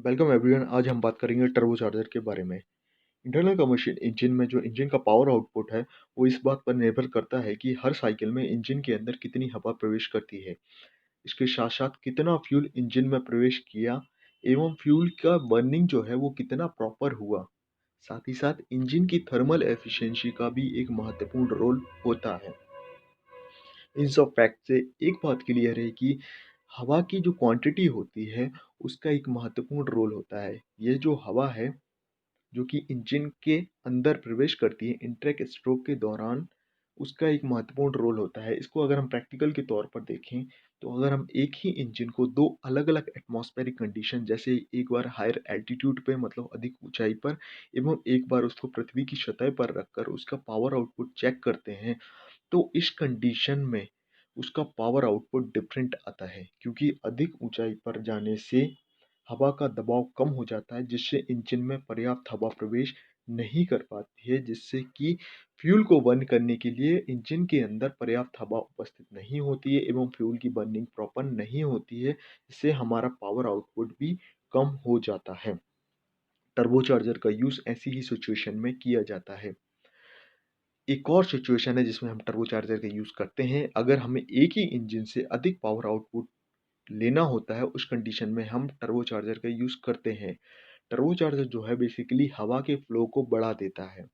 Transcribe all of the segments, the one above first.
Welcome everyone. आज हम बात करेंगे टर्बो चार्जर के बारे में। इंटरनल कम्बशन इंजन में जो इंजन का पावर आउटपुट है वो इस बात पर निर्भर करता है कि हर साइकिल में इंजन के अंदर कितनी हवा प्रवेश करती है। इसके साथ साथ कितना फ्यूल इंजन में प्रवेश किया एवं फ्यूल का बर्निंग जो है वो कितना प्रॉपर हुआ। साथ ही साथ इंजन की थर्मल एफिशिएंसी का भी एक महत्वपूर्ण रोल होता है। इन सब फैक्ट से एक बात क्लियर है कि हवा की जो क्वांटिटी होती है उसका एक महत्वपूर्ण रोल होता है। ये जो हवा है जो कि इंजन के अंदर प्रवेश करती है इनटेक स्ट्रोक के दौरान, उसका एक महत्वपूर्ण रोल होता है। इसको अगर हम प्रैक्टिकल के तौर पर देखें तो अगर हम एक ही इंजन को दो अलग अलग एटमॉस्फेरिक कंडीशन, जैसे एक बार हायर एल्टीट्यूड पे मतलब अधिक ऊंचाई पर एवं एक बार उसको पृथ्वी की सतह पर रखकर उसका पावर आउटपुट चेक करते हैं, तो इस कंडीशन में उसका पावर आउटपुट डिफरेंट आता है, क्योंकि अधिक ऊंचाई पर जाने से हवा का दबाव कम हो जाता है, जिससे इंजन में पर्याप्त हवा प्रवेश नहीं कर पाती है, जिससे कि फ्यूल को बर्न करने के लिए इंजन के अंदर पर्याप्त हवा उपस्थित नहीं होती है एवं फ्यूल की बर्निंग प्रॉपर नहीं होती है, जिससे हमारा पावर आउटपुट भी कम हो जाता है। टर्बोचार्जर का यूज़ ऐसी ही सिचुएशन में किया जाता है। एक और सिचुएशन है जिसमें हम टर्बोचार्जर का यूज़ करते हैं। अगर हमें एक ही इंजन से अधिक पावर आउटपुट लेना होता है, उस कंडीशन में हम टर्बोचार्जर का यूज़ करते हैं। टर्बोचार्जर जो है बेसिकली हवा के फ्लो को बढ़ा देता है,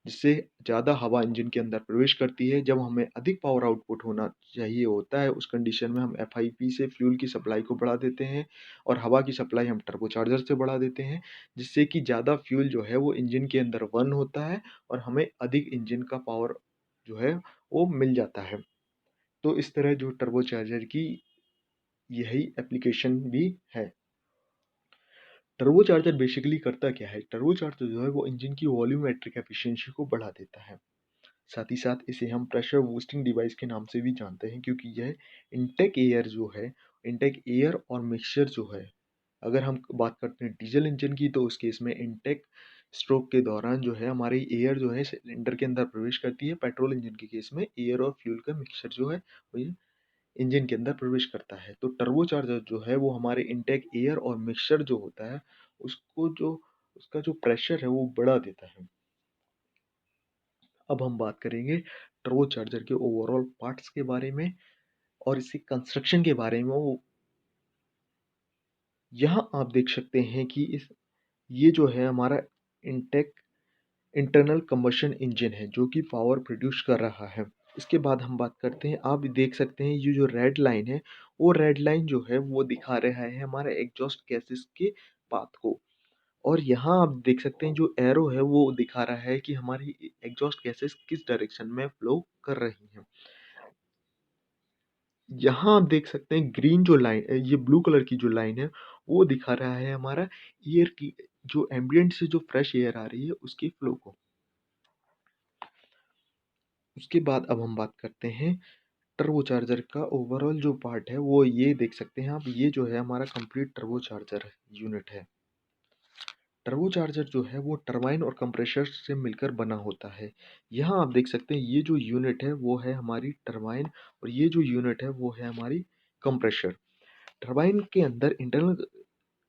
जिससे ज़्यादा हवा इंजन के अंदर प्रवेश करती है। जब हमें अधिक पावर आउटपुट होना चाहिए होता है, उस कंडीशन में हम एफआईपी से फ्यूल की सप्लाई को बढ़ा देते हैं और हवा की सप्लाई हम टर्बोचार्जर से बढ़ा देते हैं, जिससे कि ज़्यादा फ्यूल जो है वो इंजन के अंदर बर्न होता है और हमें अधिक इंजन का पावर जो है वो मिल जाता है। तो इस तरह जो टर्बोचार्जर की यही एप्लीकेशन भी है। टर्बोचार्जर बेसिकली करता क्या है? टर्बोचार्जर जो है वो इंजन की वॉल्यूमेट्रिक एफिशिएंसी को बढ़ा देता है। साथ ही साथ इसे हम प्रेशर बूस्टिंग डिवाइस के नाम से भी जानते हैं, क्योंकि यह इनटेक एयर जो है, इनटेक एयर और मिक्सचर जो है, अगर हम बात करते हैं डीजल इंजन की तो उस केस में इनटेक स्ट्रोक के दौरान जो है हमारी एयर जो है सिलेंडर के अंदर प्रवेश करती है। पेट्रोल इंजन के केस में एयर और फ्यूल का मिक्सचर जो है वो इंजन के अंदर प्रवेश करता है। तो टर्बोचार्जर जो है वो हमारे इनटेक एयर और मिक्सचर जो होता है उसको जो उसका जो प्रेशर है वो बढ़ा देता है। अब हम बात करेंगे टर्बोचार्जर के ओवरऑल पार्ट्स के बारे में और इसके कंस्ट्रक्शन के बारे में। वो यहाँ आप देख सकते हैं कि इस ये जो है हमारा इंटेक इंटरनल कंबशन इंजन है जो कि पावर प्रोड्यूस कर रहा है। इसके बाद हम बात करते हैं, आप देख सकते हैं ये जो रेड लाइन है, वो रेड लाइन जो है वो दिखा रहा है हमारे एग्जॉस्ट गैसेस के पाथ को। और यहाँ आप देख सकते हैं जो एरो है वो दिखा रहा है कि हमारी एग्जॉस्ट गैसेस किस डायरेक्शन में फ्लो कर रही हैं। यहाँ आप देख सकते हैं ग्रीन जो लाइन, ये ब्लू कलर की जो लाइन है वो दिखा रहा है हमारा एयर की, जो एम्बियंट से जो फ्रेश एयर आ रही है उसकी फ्लो को। उसके बाद अब हम बात करते हैं टर्बोचार्जर का ओवरऑल जो पार्ट है, वो ये देख सकते हैं आप, ये जो है हमारा कंप्लीट टर्बोचार्जर यूनिट है। टर्बोचार्जर जो है वो टरबाइन और कंप्रेसर से मिलकर बना होता है। यहाँ आप देख सकते हैं ये जो यूनिट है वो है हमारी टरबाइन और ये जो यूनिट है वो है हमारी कंप्रेसर। टरबाइन के अंदर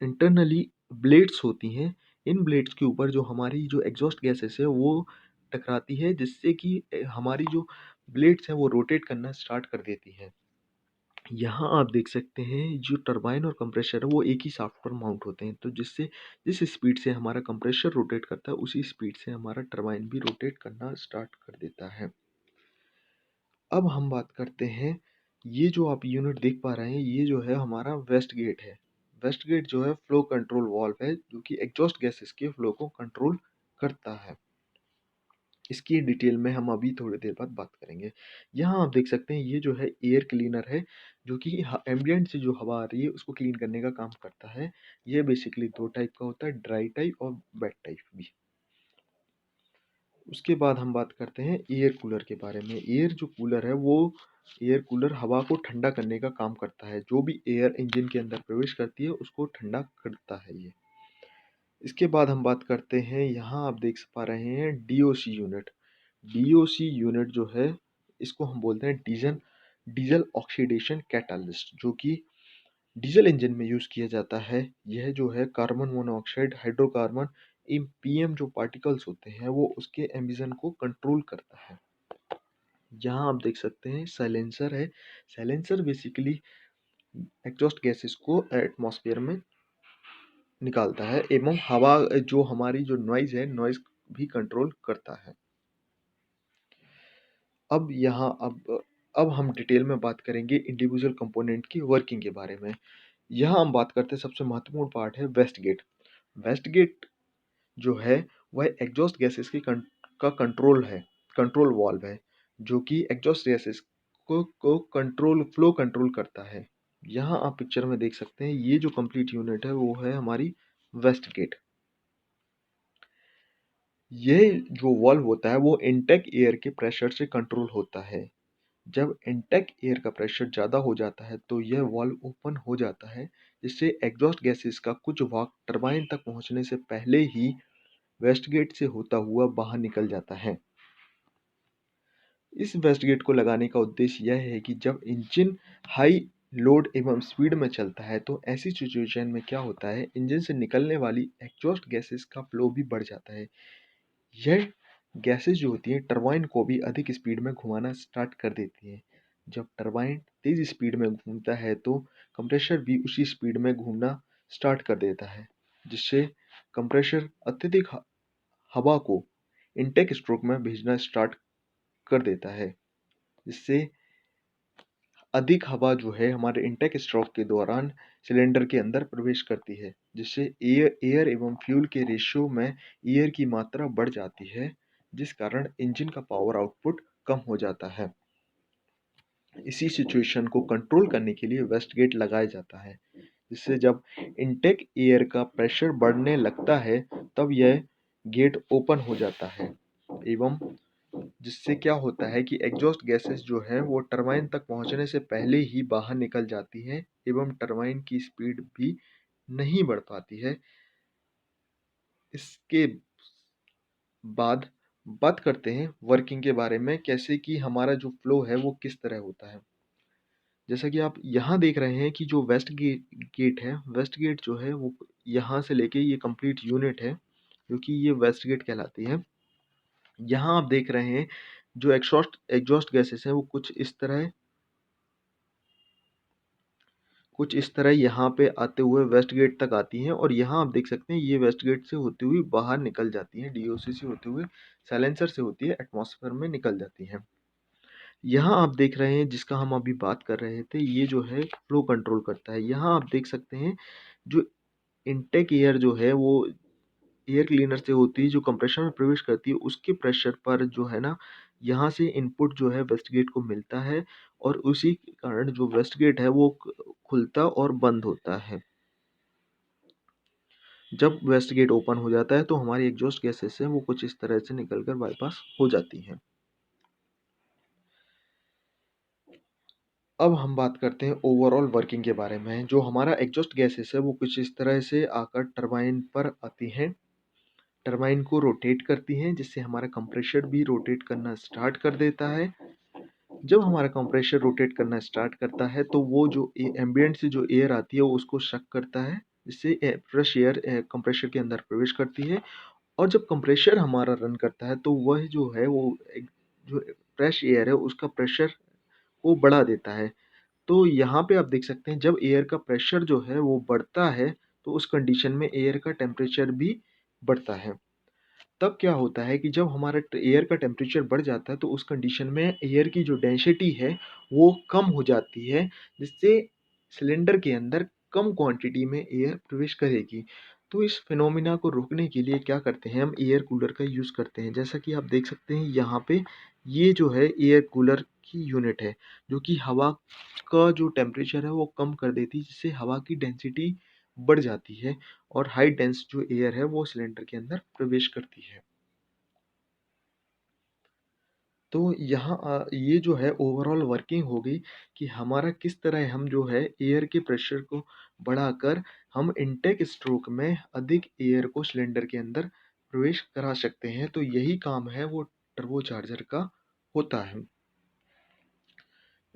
इंटरनली ब्लेड्स होती हैं। इन ब्लेड्स के ऊपर जो हमारी जो एग्जॉस्ट गैसेस है वो टकराती है, जिससे कि हमारी जो ब्लेड्स हैं वो रोटेट करना स्टार्ट कर देती हैं। यहाँ आप देख सकते हैं जो टरबाइन और कंप्रेसर है वो एक ही शाफ्ट पर माउंट होते हैं, तो जिससे जिस स्पीड से हमारा कंप्रेसर रोटेट करता है उसी स्पीड से हमारा टरबाइन भी रोटेट करना स्टार्ट कर देता है। अब हम बात करते हैं, ये जो आप यूनिट देख पा रहे हैं ये जो है हमारा वेस्ट गेट है। वेस्ट गेट जो है फ्लो कंट्रोल वाल्व है जो कि एग्जॉस्ट गैसेस के फ्लो को कंट्रोल करता है। इसकी डिटेल में हम अभी थोड़ी देर बाद बात करेंगे। यहाँ आप देख सकते हैं ये जो है एयर क्लीनर है जो कि एम्बियंट से जो हवा आ रही है उसको क्लीन करने का काम करता है। ये बेसिकली दो टाइप का होता है, ड्राई टाइप और वेट टाइप भी। उसके बाद हम बात करते हैं एयर कूलर के बारे में। एयर जो कूलर है वो एयर कूलर हवा को ठंडा करने का काम करता है। जो भी एयर इंजन के अंदर प्रवेश करती है उसको ठंडा करता है ये। इसके बाद हम बात करते हैं, यहाँ आप देख पा रहे हैं डीओसी यूनिट। डीओसी यूनिट जो है इसको हम बोलते हैं डीजल डीजल ऑक्सीडेशन कैटालिस्ट, जो कि डीजल इंजन में यूज़ किया जाता है। यह जो है कार्बन मोनोऑक्साइड, हाइड्रोकार्बन, इन पीएम जो पार्टिकल्स होते हैं वो उसके एमिशन को कंट्रोल करता है। यहाँ आप देख सकते हैं साइलेंसर है। साइलेंसर बेसिकली एग्जॉस्ट गैसेस को एटमॉस्फेयर में निकालता है एवं हवा जो हमारी जो नॉइज़ है, नॉइज़ भी कंट्रोल करता है। अब यहाँ अब हम डिटेल में बात करेंगे इंडिविजुअल कंपोनेंट की वर्किंग के बारे में। यहाँ हम बात करते हैं सबसे महत्वपूर्ण पार्ट है वेस्ट गेट। वेस्ट गेट जो है वह एग्जॉस्ट गैसेस का कंट्रोल है, कंट्रोल वाल्व है, जो कि एग्जॉस्ट गैसेस को कंट्रोल फ्लो कंट्रोल करता है। यहाँ आप पिक्चर में देख सकते हैं ये जो कंप्लीट यूनिट है वो है हमारी वेस्ट गेट। ये जो वाल्व होता है वो इनटेक एयर के प्रेशर से कंट्रोल होता है। जब इनटेक एयर का प्रेशर ज़्यादा हो जाता है तो यह वाल्व ओपन हो जाता है, जिससे एग्जॉस्ट गैसेस का कुछ भाग टरबाइन तक पहुंचने से पहले ही वेस्ट गेट से होता हुआ बाहर निकल जाता है। इस वेस्ट गेट को लगाने का उद्देश्य यह है कि जब इंजन हाई लोड एवं स्पीड में चलता है तो ऐसी सिचुएशन में क्या होता है, इंजन से निकलने वाली एग्जॉस्ट गैसेस का फ्लो भी बढ़ जाता है। यह गैसेस जो होती हैं टरबाइन को भी अधिक स्पीड में घुमाना स्टार्ट कर देती हैं। जब टरबाइन तेज स्पीड में घूमता है तो कंप्रेसर भी उसी स्पीड में घूमना स्टार्ट कर देता है, जिससे कंप्रेसर अत्यधिक हवा को इनटेक स्ट्रोक में भेजना स्टार्ट कर देता है, जिससे अधिक हवा जो है हमारे इनटेक स्ट्रोक के दौरान सिलेंडर के अंदर प्रवेश करती है, जिससे एयर एवं फ्यूल के रेशियो में एयर की मात्रा बढ़ जाती है, जिस कारण इंजन का पावर आउटपुट कम हो जाता है। इसी सिचुएशन को कंट्रोल करने के लिए वेस्ट गेट लगाया जाता है, जिससे जब इनटेक एयर का प्रेशर बढ़ने लगता है तब यह गेट ओपन हो जाता है एवं जिससे क्या होता है कि एग्जॉस्ट गैसेस जो है वो टरबाइन तक पहुंचने से पहले ही बाहर निकल जाती हैं एवं टरबाइन की स्पीड भी नहीं बढ़ पाती है। इसके बाद बात करते हैं वर्किंग के बारे में, कैसे कि हमारा जो फ्लो है वो किस तरह होता है। जैसा कि आप यहाँ देख रहे हैं कि जो गेट है, वेस्ट गेट जो है वो यहाँ से लेके ये कंप्लीट यूनिट है, क्योंकि ये वेस्ट गेट कहलाती है। यहाँ आप देख रहे हैं जो एग्जॉस्ट एग्जॉस्ट गैसेस हैं वो कुछ इस तरह यहाँ पे आते हुए वेस्ट गेट तक आती हैं और यहाँ आप देख सकते हैं ये वेस्ट गेट से होती हुई बाहर निकल जाती हैं, डीओसी से होते हुए साइलेंसर से होती है एटमॉस्फेयर में निकल जाती हैं। यहाँ आप देख रहे हैं जिसका हम अभी बात कर रहे थे, ये जो है फ्लो कंट्रोल करता है। यहाँ आप देख सकते हैं जो इनटेक एयर जो है वो एयर क्लीनर से होती है, जो कंप्रेसर में प्रवेश करती है उसके प्रेशर पर जो है ना, यहाँ से इनपुट जो है वेस्ट गेट को मिलता है और उसी के कारण जो वेस्ट गेट है वो खुलता और बंद होता है। जब वेस्ट गेट ओपन हो जाता है तो हमारी एग्जॉस्ट गैसेस हैं वो कुछ इस तरह से निकलकर बाईपास हो जाती हैं। अब हम बात करते हैं ओवरऑल वर्किंग के बारे में। जो हमारा एग्जॉस्ट गैसेस है वो कुछ इस तरह से आकर टरबाइन पर आती हैं, टरबाइन को रोटेट करती हैं, जिससे हमारा कंप्रेसर भी रोटेट करना स्टार्ट कर देता है। जब हमारा कंप्रेसर रोटेट करना स्टार्ट करता है तो वो जो एम्बियंट से जो एयर आती है वो उसको शक करता है, जिससे फ्रेश एयर कंप्रेसर के अंदर प्रवेश करती है। और जब कंप्रेसर हमारा रन करता है तो वह जो है वो जो फ्रेश एयर है उसका प्रेशर को बढ़ा देता है। तो यहाँ पे आप देख सकते हैं जब एयर का प्रेशर जो है वो बढ़ता है तो उस कंडीशन में एयर का टेम्परेचर भी बढ़ता है। तब क्या होता है कि जब हमारा एयर का टेम्परेचर बढ़ जाता है तो उस कंडीशन में एयर की जो डेंसिटी है वो कम हो जाती है, जिससे सिलेंडर के अंदर कम क्वांटिटी में एयर प्रवेश करेगी। तो इस फिनोमिना को रोकने के लिए क्या करते हैं, हम एयर कूलर का यूज़ करते हैं। जैसा कि आप देख सकते हैं यहाँ पे ये जो है एयर कूलर की यूनिट है, जो कि हवा का जो टेम्परेचर है वो कम कर देती है, जिससे हवा की डेंसिटी बढ़ जाती है और हाई डेंस जो एयर है वो सिलेंडर के अंदर प्रवेश करती है। तो यहाँ ये जो है ओवरऑल वर्किंग हो गई कि हमारा किस तरह हम जो है एयर के प्रेशर को बढ़ाकर हम इनटेक स्ट्रोक में अधिक एयर को सिलेंडर के अंदर प्रवेश करा सकते हैं। तो यही काम है वो टर्बो चार्जर का होता है।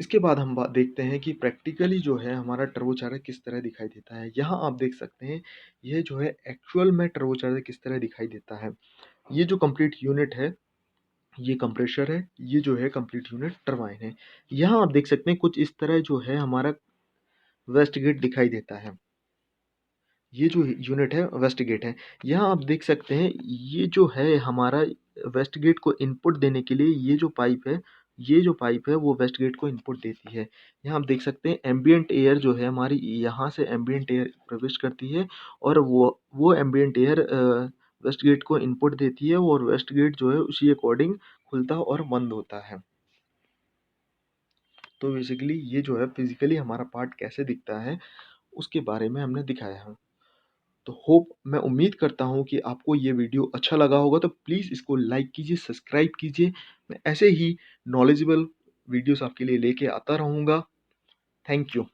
इसके बाद हम बात देखते हैं कि प्रैक्टिकली जो है हमारा टर्बोचार्जर किस तरह दिखाई देता है। यहाँ आप देख सकते हैं, ये जो है एक्चुअल में टर्बोचार्जर किस तरह दिखाई देता है। ये जो कंप्लीट यूनिट है, ये कंप्रेसर है, ये जो है कंप्लीट यूनिट टरबाइन है। यहाँ आप देख सकते हैं कुछ इस तरह जो है हमारा वेस्ट गेट दिखाई देता है। ये जो यूनिट है वेस्ट गेट है। यहाँ आप देख सकते हैं, ये जो है हमारा वेस्ट गेट को इनपुट देने के लिए ये जो पाइप है, ये जो पाइप है वो वेस्ट गेट को इनपुट देती है। यहाँ आप देख सकते हैं एम्बिएंट एयर जो है हमारी, यहाँ से एम्बिएंट एयर प्रवेश करती है और वो एम्बिएंट एयर वेस्ट गेट को इनपुट देती है और वेस्ट गेट जो है उसी अकॉर्डिंग खुलता और बंद होता है। तो बेसिकली ये जो है फिजिकली हमारा पार्ट कैसे दिखता है उसके बारे में हमने दिखाया है। तो होप, मैं उम्मीद करता हूँ कि आपको ये वीडियो अच्छा लगा होगा, तो प्लीज़ इसको लाइक कीजिए, सब्सक्राइब कीजिए। मैं ऐसे ही नॉलेजेबल वीडियोस आपके लिए लेके आता रहूँगा। Thank you.